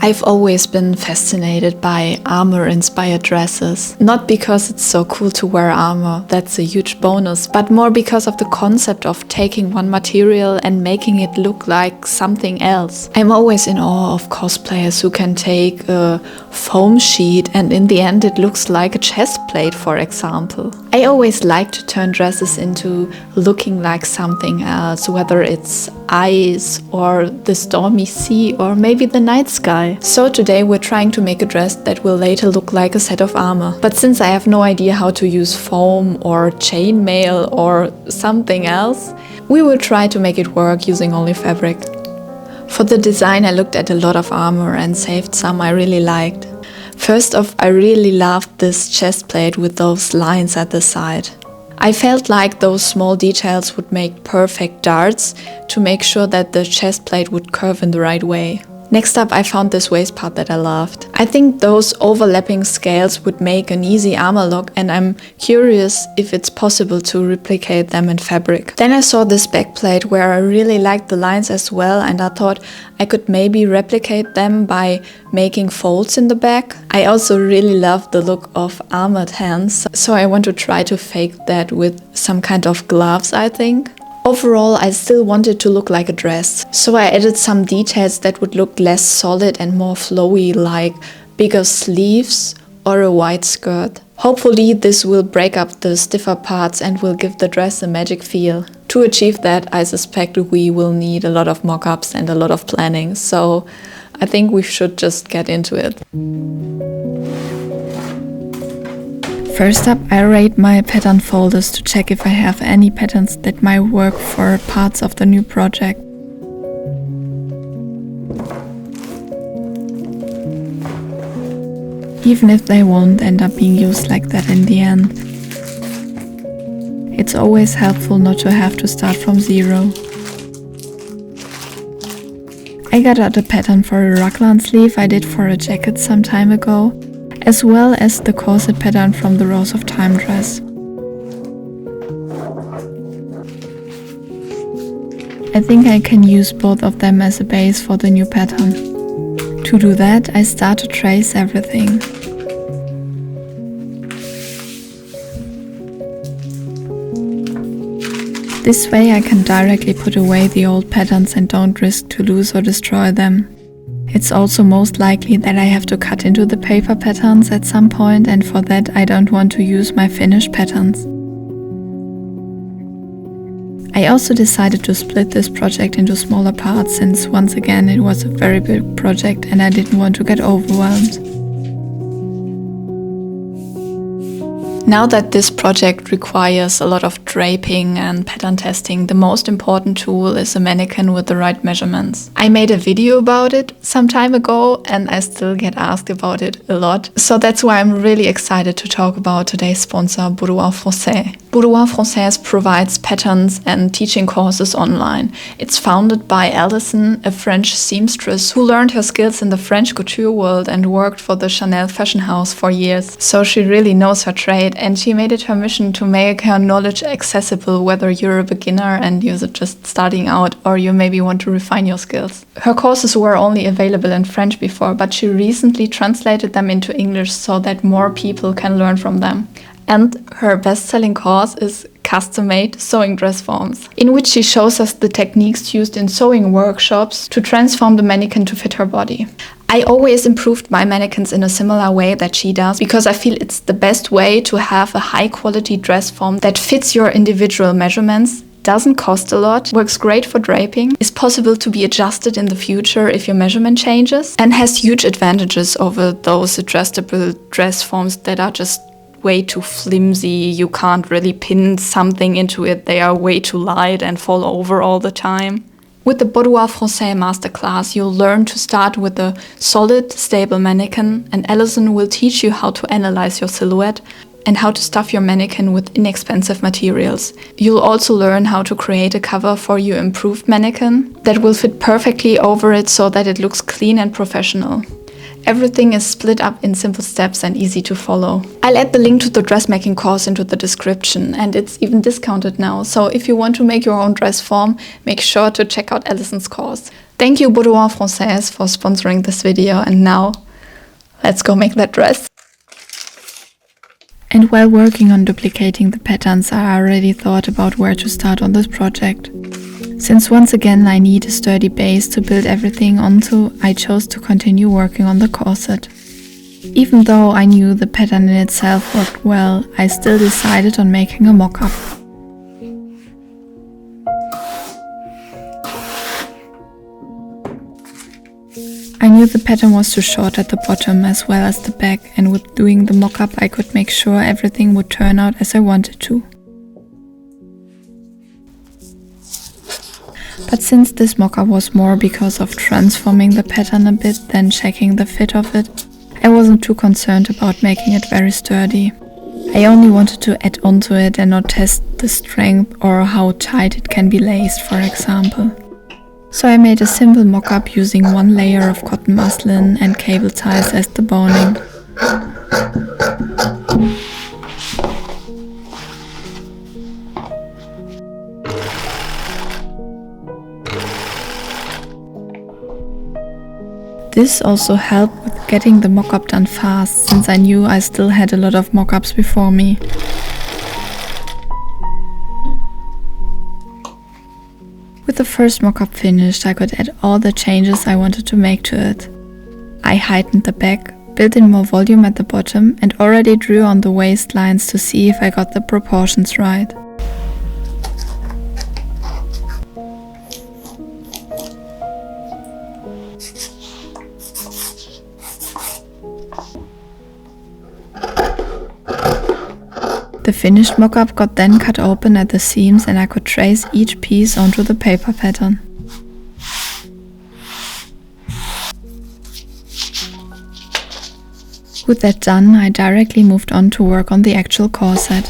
I've always been fascinated by armor-inspired dresses. Not because it's so cool to wear armor, that's a huge bonus, but more because of the concept of taking one material and making it look like something else. I'm always in awe of cosplayers who can take a foam sheet and in the end it looks like a chest plate, for example. I always like to turn dresses into looking like something else, whether it's ice or the stormy sea or maybe the night sky. So today we're trying to make a dress that will later look like a set of armor. But since I have no idea how to use foam or chainmail or something else, we will try to make it work using only fabric. For the design I looked at a lot of armor and saved some I really liked. First off, I really loved this chest plate with those lines at the side. I felt like those small details would make perfect darts to make sure that the chest plate would curve in the right way. Next up, I found this waist part that I loved. I think those overlapping scales would make an easy armor look, and I'm curious if it's possible to replicate them in fabric. Then I saw this back plate where I really liked the lines as well, and I thought I could maybe replicate them by making folds in the back. I also really love the look of armored hands, so I want to try to fake that with some kind of gloves, I think. Overall, I still wanted to look like a dress, so I added some details that would look less solid and more flowy, like bigger sleeves or a wide skirt. Hopefully this will break up the stiffer parts and will give the dress a magic feel. To achieve that, I suspect we will need a lot of mock-ups and a lot of planning, so I think we should just get into it. First up, I rate my pattern folders to check if I have any patterns that might work for parts of the new project. Even if they won't end up being used like that in the end. It's always helpful not to have to start from zero. I got out a pattern for a raglan sleeve I did for a jacket some time ago, as well as the corset pattern from the Rose of Time dress. I think I can use both of them as a base for the new pattern. To do that, I start to trace everything. This way I can directly put away the old patterns and don't risk to lose or destroy them. It's also most likely that I have to cut into the paper patterns at some point, and for that I don't want to use my finished patterns. I also decided to split this project into smaller parts since once again it was a very big project and I didn't want to get overwhelmed. Now that this project requires a lot of draping and pattern testing, the most important tool is a mannequin with the right measurements. I made a video about it some time ago and I still get asked about it a lot. So that's why I'm really excited to talk about today's sponsor, Boudoir Français. Boudoir Français provides patterns and teaching courses online. It's founded by Alison, a French seamstress who learned her skills in the French couture world and worked for the Chanel fashion house for years. So she really knows her trade, and she made it her mission to make her knowledge accessible whether you're a beginner and you're just starting out or you maybe want to refine your skills. Her courses were only available in French before, but she recently translated them into English so that more people can learn from them. And her best-selling course is custom-made sewing dress forms, in which she shows us the techniques used in sewing workshops to transform the mannequin to fit her body. I always improved my mannequins in a similar way that she does, because I feel it's the best way to have a high-quality dress form that fits your individual measurements, doesn't cost a lot, works great for draping, is possible to be adjusted in the future if your measurement changes, and has huge advantages over those adjustable dress forms that are just way too flimsy. You can't really pin something into it. They are way too light and fall over all the time. With the Boudoir Français Masterclass, you'll learn to start with a solid, stable mannequin, and Alison will teach you how to analyze your silhouette and how to stuff your mannequin with inexpensive materials. You'll also learn how to create a cover for your improved mannequin that will fit perfectly over it so that it looks clean and professional. Everything is split up in simple steps and easy to follow. I'll add the link to the dressmaking course into the description, and it's even discounted now, so if you want to make your own dress form, make sure to check out Alison's course. Thank you Boudoir Français for sponsoring this video, and now let's go make that dress. And while working on duplicating the patterns, I already thought about where to start on this project. Since once again I need a sturdy base to build everything onto, I chose to continue working on the corset. Even though I knew the pattern in itself worked well, I still decided on making a mock-up. I knew the pattern was too short at the bottom as well as the back, and with doing the mock-up I could make sure everything would turn out as I wanted to. But since this mock-up was more because of transforming the pattern a bit than checking the fit of it, I wasn't too concerned about making it very sturdy. I only wanted to add onto it and not test the strength or how tight it can be laced, for example. So I made a simple mock-up using one layer of cotton muslin and cable ties as the boning. This also helped with getting the mock-up done fast, since I knew I still had a lot of mock-ups before me. With the first mock-up finished, I could add all the changes I wanted to make to it. I heightened the back, built in more volume at the bottom, and already drew on the waistlines to see if I got the proportions right. The finished mock-up got then cut open at the seams, and I could trace each piece onto the paper pattern. With that done, I directly moved on to work on the actual corset.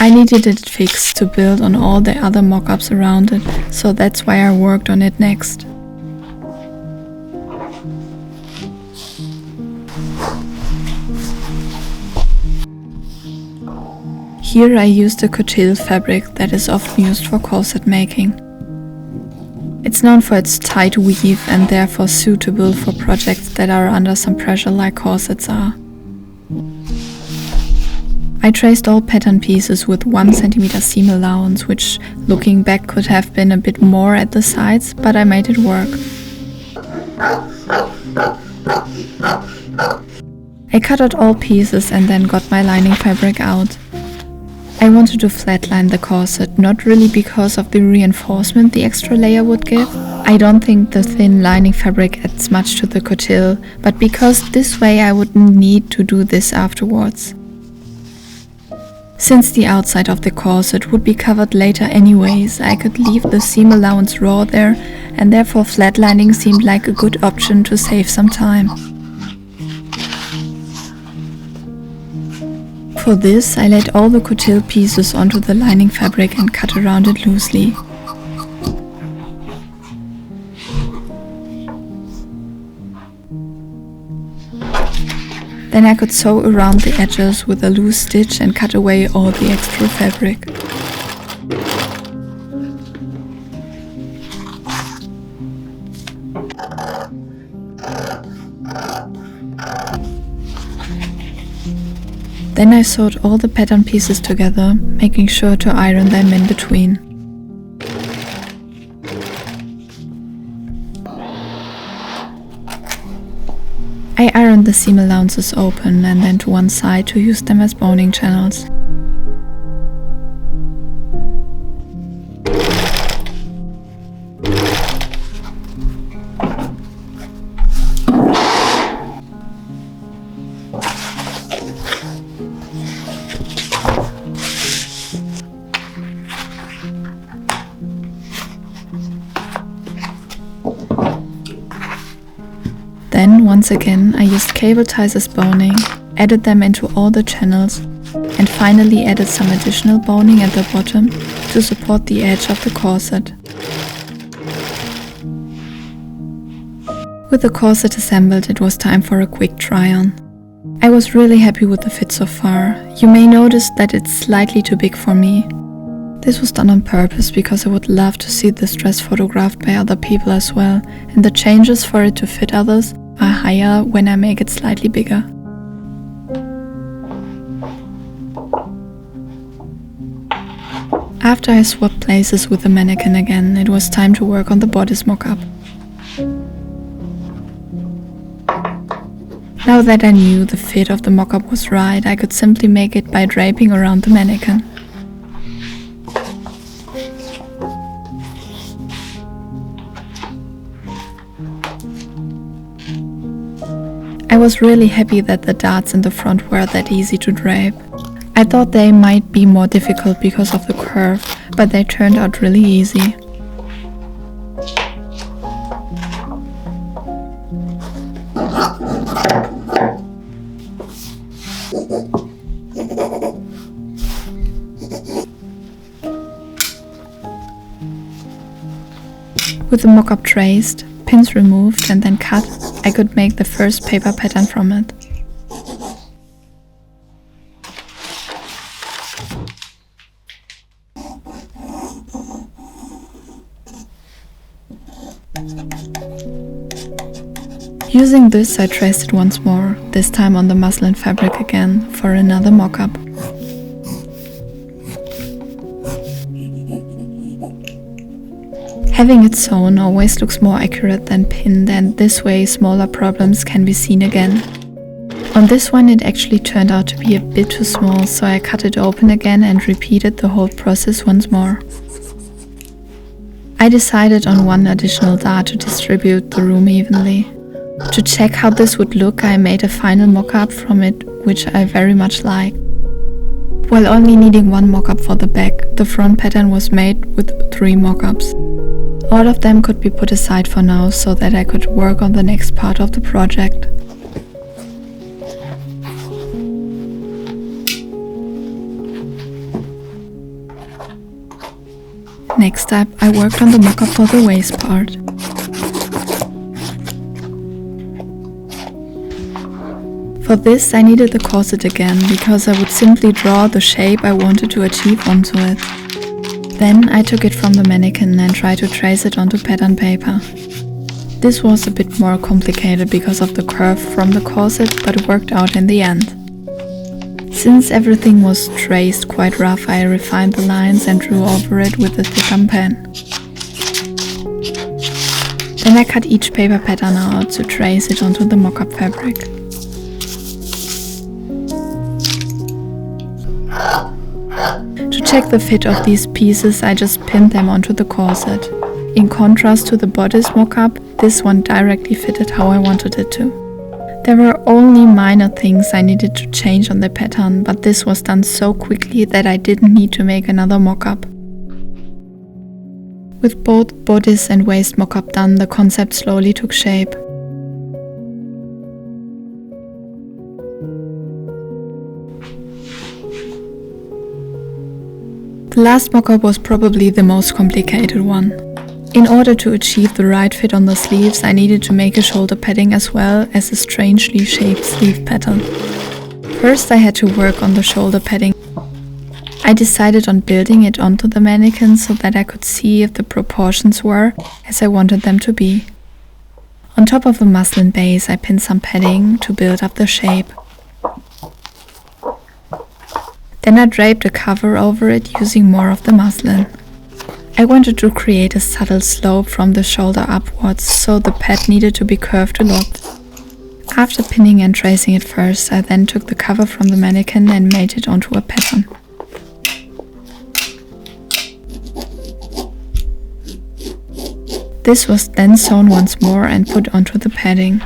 I needed it fixed to build on all the other mock-ups around it, so that's why I worked on it next. Here I used a coutil fabric that is often used for corset making. It's known for its tight weave and therefore suitable for projects that are under some pressure like corsets are. I traced all pattern pieces with 1 cm seam allowance, which looking back could have been a bit more at the sides, but I made it work. I cut out all pieces and then got my lining fabric out. I wanted to flatline the corset, not really because of the reinforcement the extra layer would give. I don't think the thin lining fabric adds much to the coutil, but because this way I wouldn't need to do this afterwards. Since the outside of the corset would be covered later anyways, I could leave the seam allowance raw there, and therefore flatlining seemed like a good option to save some time. For this, I laid all the coutil pieces onto the lining fabric and cut around it loosely. Then I could sew around the edges with a loose stitch and cut away all the extra fabric. Then I sewed all the pattern pieces together, making sure to iron them in between. I ironed the seam allowances open and then to one side to use them as boning channels. Then, once again, I used cable ties as boning, added them into all the channels, and finally added some additional boning at the bottom to support the edge of the corset. With the corset assembled, it was time for a quick try-on. I was really happy with the fit so far. You may notice that it's slightly too big for me. This was done on purpose because I would love to see this dress photographed by other people as well, and the changes for it to fit others are higher when I make it slightly bigger. After I swapped places with the mannequin again, it was time to work on the bodice mock-up. Now that I knew the fit of the mock-up was right, I could simply make it by draping around the mannequin. I was really happy that the darts in the front were that easy to drape. I thought they might be more difficult because of the curve, but they turned out really easy. With the mock-up traced, pins removed and then cut, I could make the first paper pattern from it. Using this, I traced it once more, this time on the muslin fabric again, for another mock-up. Having it sewn always looks more accurate than pinned, and this way smaller problems can be seen again. On this one it actually turned out to be a bit too small, so I cut it open again and repeated the whole process once more. I decided on one additional dart to distribute the room evenly. To check how this would look, I made a final mock-up from it, which I very much like. While only needing one mock-up for the back, the front pattern was made with 3 mock-ups. All of them could be put aside for now, so that I could work on the next part of the project. Next up, I worked on the mock-up for the waist part. For this I needed the corset again, because I would simply draw the shape I wanted to achieve onto it. Then I took it from the mannequin and tried to trace it onto pattern paper. This was a bit more complicated because of the curve from the corset, but it worked out in the end. Since everything was traced quite rough, I refined the lines and drew over it with a thicker pen. Then I cut each paper pattern out to trace it onto the mock-up fabric. To check the fit of these pieces, I just pinned them onto the corset. In contrast to the bodice mock-up, this one directly fitted how I wanted it to. There were only minor things I needed to change on the pattern, but this was done so quickly that I didn't need to make another mock-up. With both bodice and waist mock-up done, the concept slowly took shape. The last mock-up was probably the most complicated one. In order to achieve the right fit on the sleeves, I needed to make a shoulder padding as well as a strangely shaped sleeve pattern. First I had to work on the shoulder padding. I decided on building it onto the mannequin so that I could see if the proportions were as I wanted them to be. On top of the muslin base I pinned some padding to build up the shape. Then I draped a cover over it using more of the muslin. I wanted to create a subtle slope from the shoulder upwards, so the pad needed to be curved a lot. After pinning and tracing it first, I then took the cover from the mannequin and made it onto a pattern. This was then sewn once more and put onto the padding.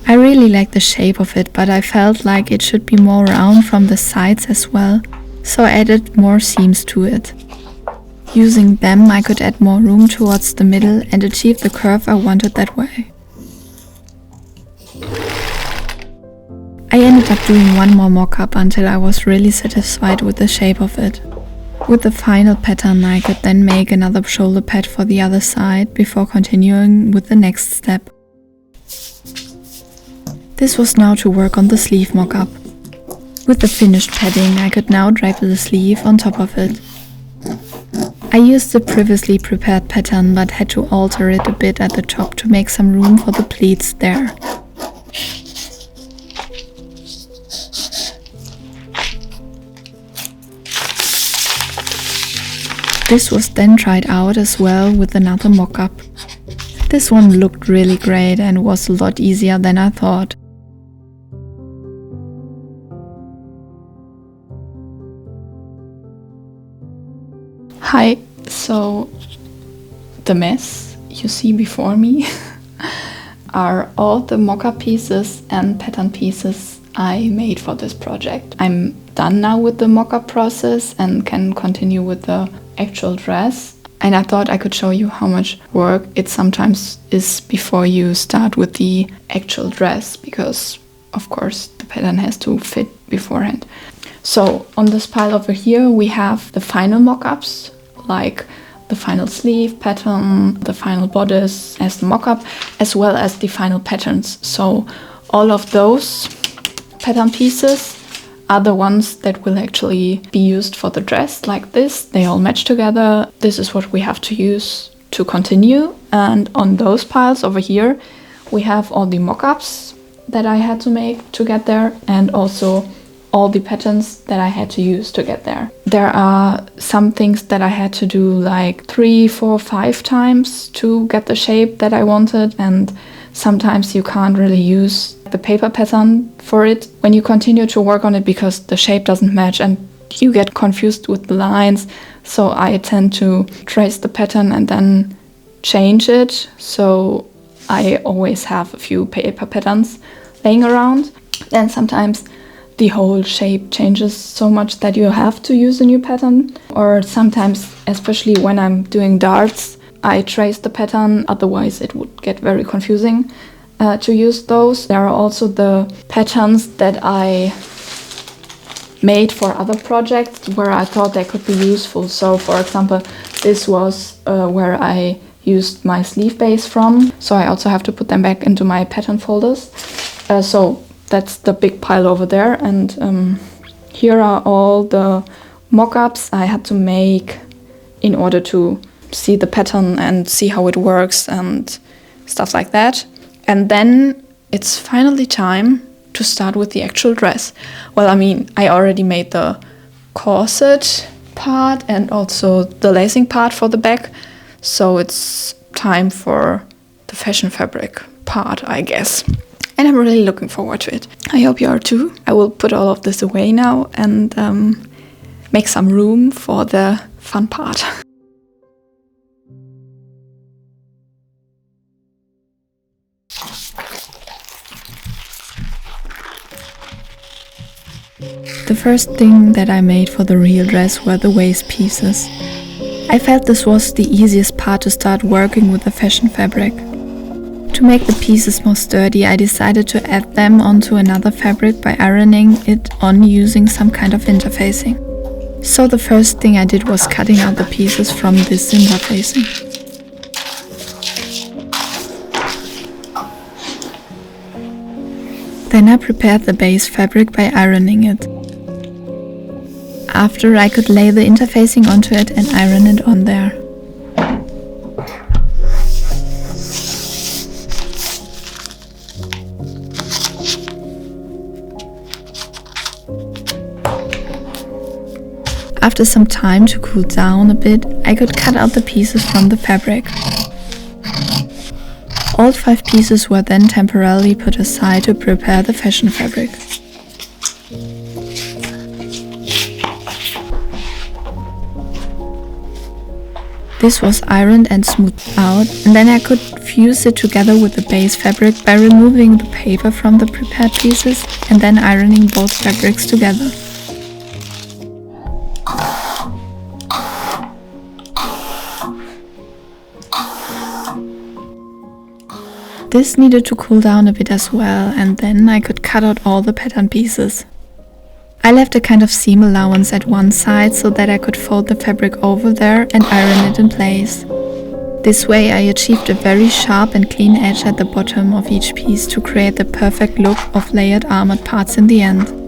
I really liked the shape of it, but I felt like it should be more round from the sides as well, so I added more seams to it. Using them I could add more room towards the middle and achieve the curve I wanted that way. I ended up doing one more mock-up until I was really satisfied with the shape of it. With the final pattern I could then make another shoulder pad for the other side before continuing with the next step. This was now to work on the sleeve mock-up. With the finished padding, I could now drape the sleeve on top of it. I used the previously prepared pattern but had to alter it a bit at the top to make some room for the pleats there. This was then tried out as well with another mock-up. This one looked really great and was a lot easier than I thought. Hi, so the mess you see before me are all the mock-up pieces and pattern pieces I made for this project. I'm done now with the mock-up process and can continue with the actual dress. And I thought I could show you how much work it sometimes is before you start with the actual dress, because of course the pattern has to fit beforehand. So on this pile over here we have the final mock-ups, like the final sleeve pattern, the final bodice as the mock-up, as well as the final patterns. So all of those pattern pieces are the ones that will actually be used for the dress, like this. They all match together. This is what we have to use to continue. And on those piles over here, we have all the mock-ups that I had to make to get there, and also all the patterns that I had to use to get there. There are some things that I had to do like 3, 4, 5 times to get the shape that I wanted, and sometimes you can't really use the paper pattern for it when you continue to work on it because the shape doesn't match and you get confused with the lines. So I tend to trace the pattern and then change it. So I always have a few paper patterns laying around. And sometimes the whole shape changes so much that you have to use a new pattern. Or sometimes, especially when I'm doing darts, I trace the pattern, otherwise it would get very confusing to use those. There are also the patterns that I made for other projects where I thought they could be useful. So for example, this was where I used my sleeve base from. So I also have to put them back into my pattern folders. So that's the big pile over there. And here are all the mock-ups I had to make in order to see the pattern and see how it works and stuff like that. And then it's finally time to start with the actual dress. Well, I mean, I already made the corset part and also the lacing part for the back, so it's time for the fashion fabric part, I guess. And I'm really looking forward to it. I hope you are too. I will put all of this away now and make some room for the fun part. The first thing that I made for the real dress were the waist pieces. I felt this was the easiest part to start working with the fashion fabric. To make the pieces more sturdy, I decided to add them onto another fabric by ironing it on using some kind of interfacing. So the first thing I did was cutting out the pieces from this interfacing. Then I prepared the base fabric by ironing it. After, I could lay the interfacing onto it and iron it on there. After some time to cool down a bit, I could cut out the pieces from the fabric. All 5 pieces were then temporarily put aside to prepare the fashion fabric. This was ironed and smoothed out, and then I could fuse it together with the base fabric by removing the paper from the prepared pieces and then ironing both fabrics together. This needed to cool down a bit as well, and then I could cut out all the pattern pieces. I left a kind of seam allowance at one side so that I could fold the fabric over there and iron it in place. This way I achieved a very sharp and clean edge at the bottom of each piece to create the perfect look of layered armored parts in the end.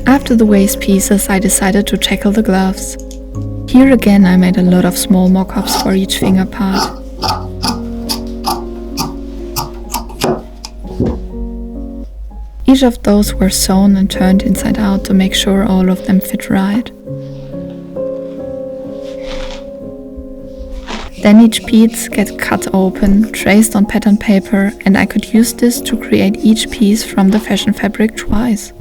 After the waist pieces, I decided to tackle the gloves. Here again I made a lot of small mock-ups for each finger part. Each of those were sewn and turned inside out to make sure all of them fit right. Then each piece gets cut open, traced on pattern paper, and I could use this to create each piece from the fashion fabric twice.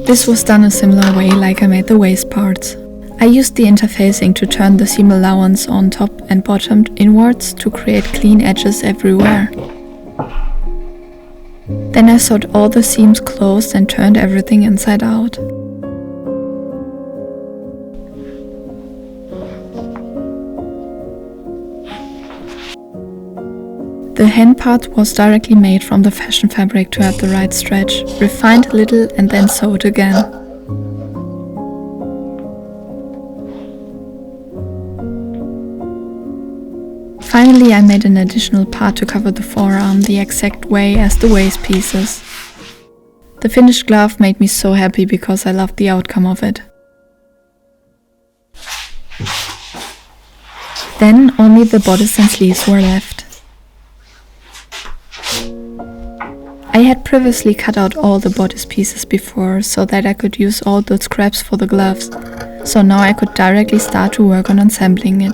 This was done a similar way like I made the waist parts. I used the interfacing to turn the seam allowance on top and bottom inwards to create clean edges everywhere. Then I sewed all the seams closed and turned everything inside out. The hand part was directly made from the fashion fabric to have the right stretch, refined a little and then sewed again. Finally, I made an additional part to cover the forearm the exact way as the waist pieces. The finished glove made me so happy because I loved the outcome of it. Then only the bodice and sleeves were left. I had previously cut out all the bodice pieces before so that I could use all the scraps for the gloves, so now I could directly start to work on assembling it.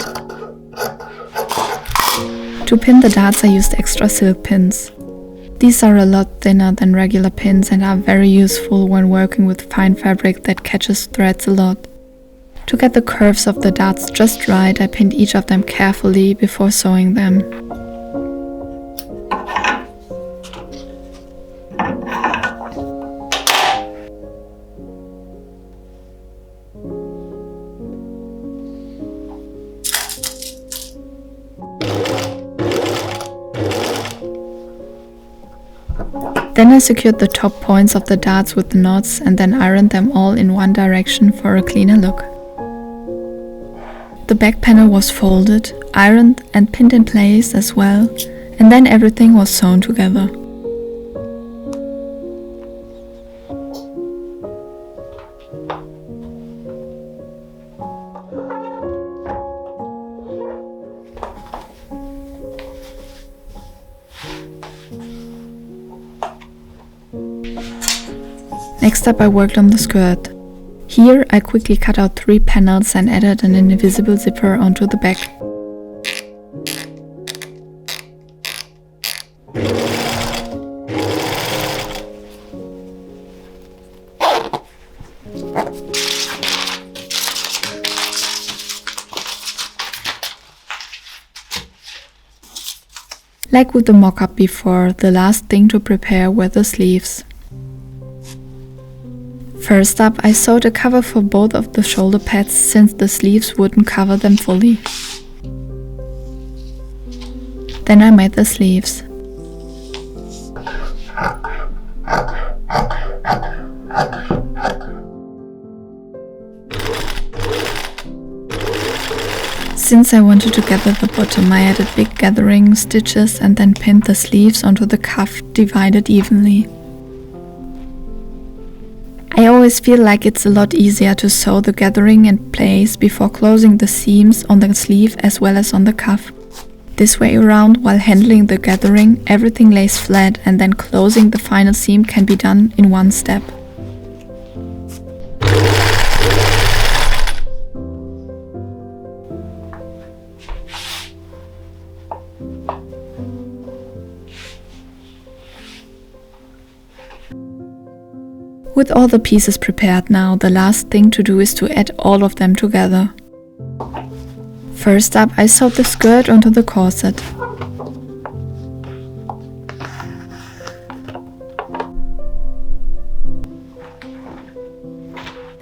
To pin the darts I used extra silk pins. These are a lot thinner than regular pins and are very useful when working with fine fabric that catches threads a lot. To get the curves of the darts just right, I pinned each of them carefully before sewing them. Then I secured the top points of the darts with the knots and then ironed them all in one direction for a cleaner look. The back panel was folded, ironed and pinned in place as well, and then everything was sewn together. Next up I worked on the skirt. Here I quickly cut out 3 panels and added an invisible zipper onto the back. Like with the mock-up before, the last thing to prepare were the sleeves. First up, I sewed a cover for both of the shoulder pads since the sleeves wouldn't cover them fully. Then I made the sleeves. Since I wanted to gather the bottom, I added big gathering stitches and then pinned the sleeves onto the cuff, divided evenly. I always feel like it's a lot easier to sew the gathering in place before closing the seams on the sleeve as well as on the cuff. This way around, while handling the gathering, everything lays flat and then closing the final seam can be done in one step. With all the pieces prepared now, the last thing to do is to add all of them together. First up, I sewed the skirt onto the corset.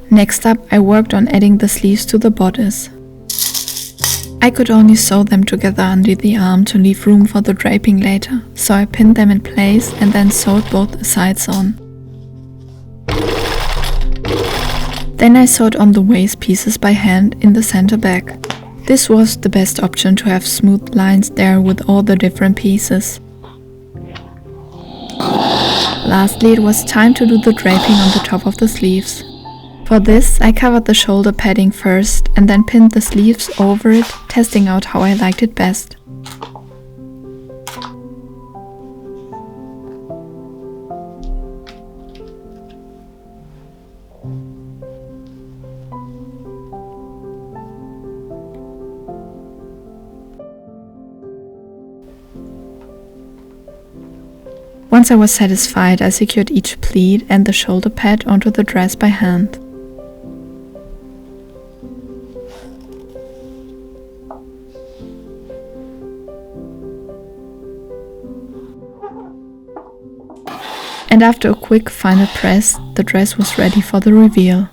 Next up, I worked on adding the sleeves to the bodice. I could only sew them together under the arm to leave room for the draping later, so I pinned them in place and then sewed both sides on. Then I sewed on the waist pieces by hand in the center back. This was the best option to have smooth lines there with all the different pieces. Lastly, it was time to do the draping on the top of the sleeves. For this, I covered the shoulder padding first and then pinned the sleeves over it, testing out how I liked it best. Once I was satisfied, I secured each pleat and the shoulder pad onto the dress by hand. And after a quick final press, the dress was ready for the reveal.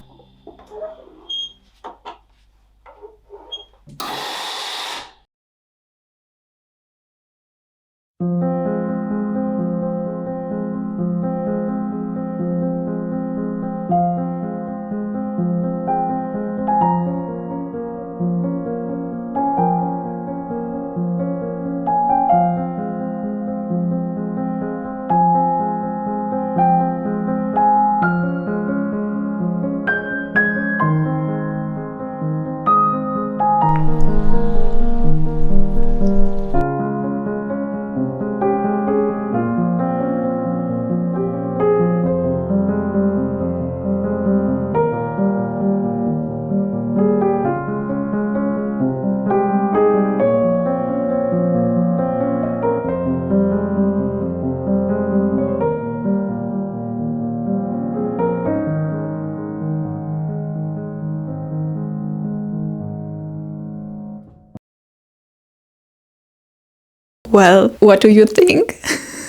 Well, what do you think?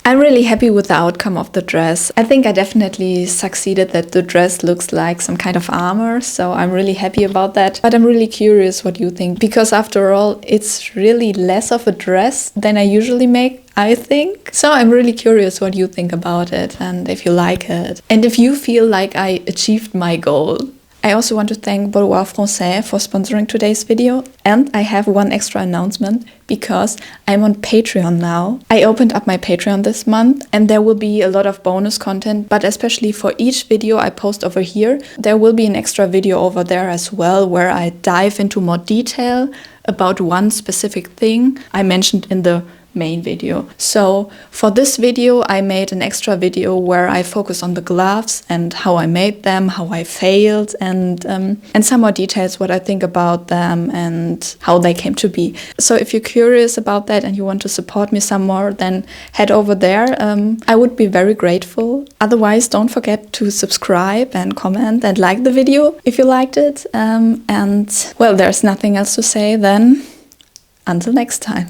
I'm really happy with the outcome of the dress. I think I definitely succeeded that the dress looks like some kind of armor, so I'm really happy about that. But I'm really curious what you think, because after all, it's really less of a dress than I usually make, I think. So I'm really curious what you think about it and if you like it. And if you feel like I achieved my goal. I also want to thank Boudoir Français for sponsoring today's video. And I have one extra announcement because I'm on Patreon now. I opened up my Patreon this month and there will be a lot of bonus content, but especially for each video I post over here, there will be an extra video over there as well where I dive into more detail about one specific thing I mentioned in the main video. So for this video I made an extra video where I focus on the gloves and how I made them, how I failed, and some more details what I think about them and how they came to be. So if you're curious about that and you want to support me some more, then head over there. I would be very grateful. Otherwise, don't forget to subscribe and comment and like the video if you liked it. And well, there's nothing else to say then. Until next time.